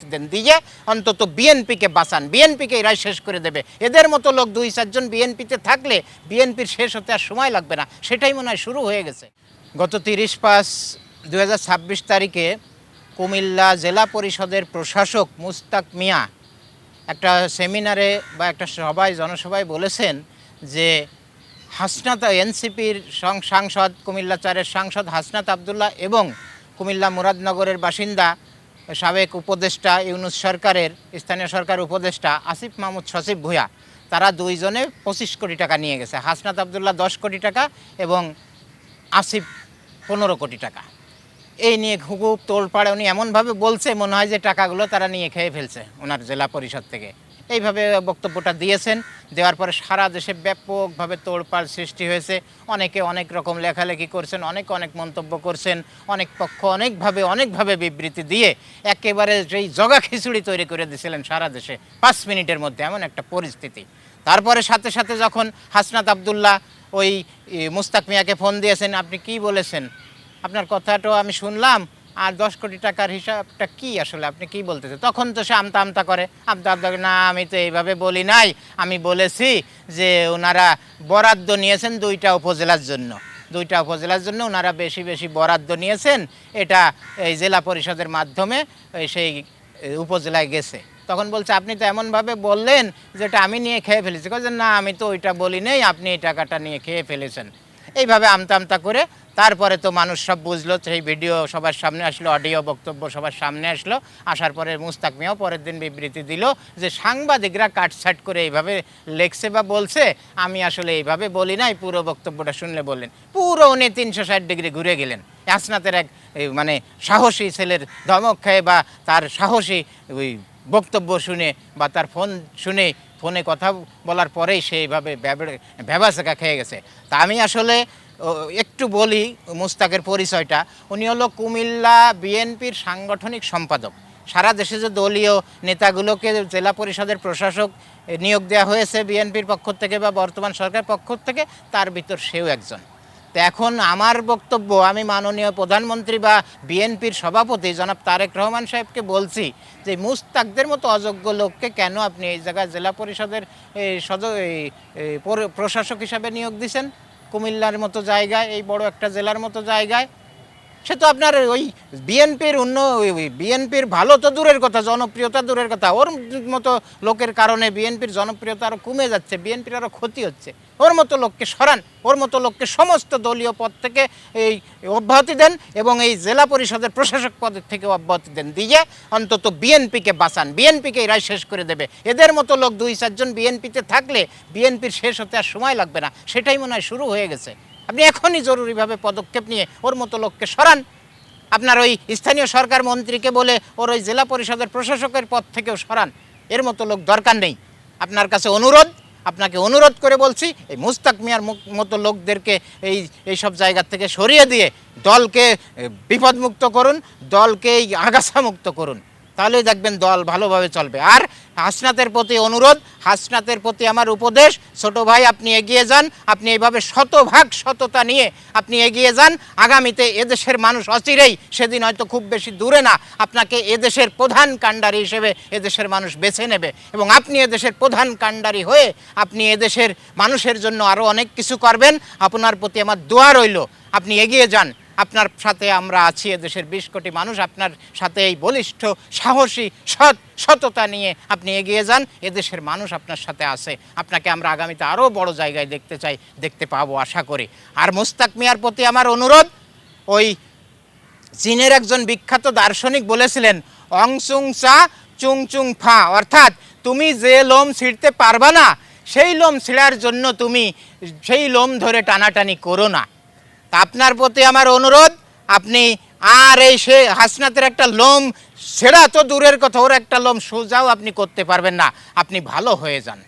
দেন দিয়ে অন্তত বিএনপিকে বাঁচান, বিএনপিকে এরাই শেষ করে দেবে। এদের মতো লোক ২-৪ জন বিএনপিতে থাকলে বিএনপির শেষ হতে আর সময় লাগবে না, সেটাই মনে হয় শুরু হয়ে গেছে। গত ৩০/৫/২০২৬ তারিখে কুমিল্লা জেলা পরিষদের প্রশাসক মুস্তাক মিয়া একটা সেমিনারে বা একটা সভায় জনসভায় বলেছেন যে হাসনাত এনসিপির সাংসদ কুমিল্লা ৪-এর সাংসদ হাসনাত আবদুল্লাহ এবং কুমিল্লা মুরাদনগরের বাসিন্দা সাবেক উপদেষ্টা ইউনূস সরকারের স্থানীয় সরকার উপদেষ্টা আসিফ মাহমুদ সচিব ভূঁইয়া, তারা দুইজনে ২৫ কোটি টাকা নিয়ে গেছে। হাসনাত আবদুল্লাহ ১০ কোটি টাকা এবং আসিফ ১৫ কোটি টাকা। এই নিয়ে খুব তোলপাড়ে উনি এমনভাবে বলছে মনে হয় যে টাকাগুলো তারা নিয়ে খেয়ে ফেলছে ওনার জেলা পরিষদ থেকে। এইভাবে বক্তব্যটা দিয়েছেন। দেওয়ার পরে সারা দেশে ব্যাপকভাবে তোলপাড় সৃষ্টি হয়েছে। অনেকে অনেক রকম লেখালেখি করছেন, অনেক মন্তব্য করছেন, অনেক পক্ষ অনেকভাবে বিবৃতি দিয়ে একেবারে সেই জগা খিচুড়ি তৈরি করে দিয়েছিলেন সারা দেশে ৫ মিনিটের মধ্যে, এমন একটা পরিস্থিতি। তারপরে সাথে সাথে যখন হাসনাত আবদুল্লাহ ওই মুস্তাক মিয়াকে ফোন দিয়েছেন, আপনি কি বলেছেন, আপনার কথাটাও আমি শুনলাম, আর ১০ কোটি টাকার হিসাবটা কি আসলে আপনি কি বলতেছেন? তখন তো সে আমতা করে, না আমি তো এইভাবে বলি নাই, আমি বলেছি যে ওনারা বরাদ্দ নিয়েছেন ২টা উপজেলার জন্য ওনারা বেশি বরাদ্দ নিয়েছেন, এটা এই জেলা পরিষদের মাধ্যমে সেই উপজেলায় গেছে। তখন বলছে আপনি তো এমনভাবে বললেন যেটা আমি নিয়ে খেয়ে ফেলেছি। বলছেন না আমি তো ওইটা বলি নেই, আপনি এই টাকাটা নিয়ে খেয়ে ফেলেছেন। এইভাবে আমতা করে তারপরে তো মানুষ সব বুঝলো, সেই ভিডিও সবার সামনে আসলো, অডিও বক্তব্য সবার সামনে আসলো। আসার পরে মুস্তাক মিয়াও পরের দিন বিবৃতি দিল যে সাংবাদিকরা কাটছাট করে এইভাবে লেখছে বা বলছে, আমি আসলে এইভাবে বলি নাই, পুরো বক্তব্যটা শুনলে বললেন। পুরো উনি ৩৬০ ডিগ্রি ঘুরে গেলেন। হাসনাতের এক মানে সাহসী ছেলের ধমক খেয়ে বা তার সাহসী ওই বক্তব্য শুনে বা তার ফোন শুনে, ফোনে কথা বলার পরেই সেইভাবে ভ্যাবাচাকা খেয়ে গেছে। তা আমি আসলে একটু বলি মুস্তাকের পরিচয়টা। উনি হলো কুমিল্লা বিএনপির সাংগঠনিক সম্পাদক। সারা দেশে যে দলীয় নেতাগুলোকে জেলা পরিষদের প্রশাসক নিয়োগ দেওয়া হয়েছে বিএনপির পক্ষ থেকে বা বর্তমান সরকার পক্ষ থেকে, তার ভিতর সেও একজন। তো এখন আমার বক্তব্য, আমি মাননীয় প্রধানমন্ত্রী বা বিএনপির সভাপতি জনাব তারেক রহমান সাহেবকে বলছি যে মুস্তাকদের মতো অযোগ্য লোককে কেন আপনি এই জায়গায় জেলা পরিষদের প্রশাসক হিসাবে নিয়োগ দিয়েছেন কুমিল্লার মতো জায়গায়, এই বড় একটা জেলার মতো জায়গায়? সে তো আপনার ওই বিএনপির ভালো তো দূরের কথা, জনপ্রিয়তা দূরের কথা, ওর মতো লোকের কারণে বিএনপির জনপ্রিয়তা আরও কমে যাচ্ছে, বিএনপির আরও ক্ষতি হচ্ছে। ওর মতো লোককে সরান, ওর মতো লোককে সমস্ত দলীয় পদ থেকে এই অব্যাহতি দেন এবং এই জেলা পরিষদের প্রশাসক পদের থেকে অব্যাহতি দেন, দিয়ে অন্তত বিএনপিকে বাঁচান, বিএনপিকে এরাই শেষ করে দেবে। এদের মতো লোক ২-৪ জন বিএনপিতে থাকলে বিএনপির শেষ হতে আর সময় লাগবে না, সেটাই মনে হয় শুরু হয়ে গেছে। আপনি এখনই জরুরিভাবে পদক্ষেপ নিয়ে ওর মতো লোককে সরান। আপনার ওই স্থানীয় সরকার মন্ত্রীকে বলে ওর ওই জেলা পরিষদের প্রশাসকের পদ থেকেও সরান, এর মতো লোক দরকার নেই। আপনার কাছে আপনাকে অনুরোধ করে বলছি, এই মুস্তাক মিয়ার মতো লোকদেরকে এইসব জায়গা থেকে সরিয়ে দিয়ে দলকে বিপদমুক্ত করুন, দলকে আগাছামুক্ত করুন, তাহলেই দেখবেন দল ভালোভাবে চলবে। আর হাসনাতের প্রতি অনুরোধ, হাসনাতের প্রতি আমার উপদেশ, ছোট ভাই আপনি এগিয়ে যান, আপনি এইভাবে শতভাগ সততা নিয়ে আপনি এগিয়ে যান। আগামীতে এদেশের মানুষ অচিরেই, সেদিন হয়তো খুব বেশি দূরে না, আপনাকে এদেশের প্রধান কাণ্ডারি হিসেবে এদেশের মানুষ বেছে নেবে এবং আপনি এদেশের প্রধান কাণ্ডারি হয়ে আপনি এদেশের মানুষের জন্য আরও অনেক কিছু করবেন। আপনার প্রতি আমার দোয়া রইল, আপনি এগিয়ে যান, আপনার সাথে আমরা আছি, এদেশের ২০ কোটি মানুষ আপনার সাথে এই বলিষ্ঠ সাহসী সততা নিয়ে আপনি এগিয়ে যান, এদেশের মানুষ আপনার সাথে আছে। আপনাকে আমরা আগামীতে আরও বড় জায়গায় দেখতে পাবো আশা করি। আর মুস্তাক মিয়ার প্রতি আমার অনুরোধ, ওই চীনের একজন বিখ্যাত দার্শনিক বলেছিলেন অং চুং চা চুং চুং ফা, অর্থাৎ তুমি যে লোম ছিঁড়তে পারবা না সেই লোম ছিঁড়ার জন্য তুমি সেই লোম ধরে টানাটানি করো না। তা আপনার প্রতি আমার অনুরোধ, আপনি আর এই হাসনাতের একটা লোম ছেঁড়া তো দূরের কথা, ওর একটা লোম সোজাও আপনি করতে পারবেন না, আপনি ভালো হয়ে যান।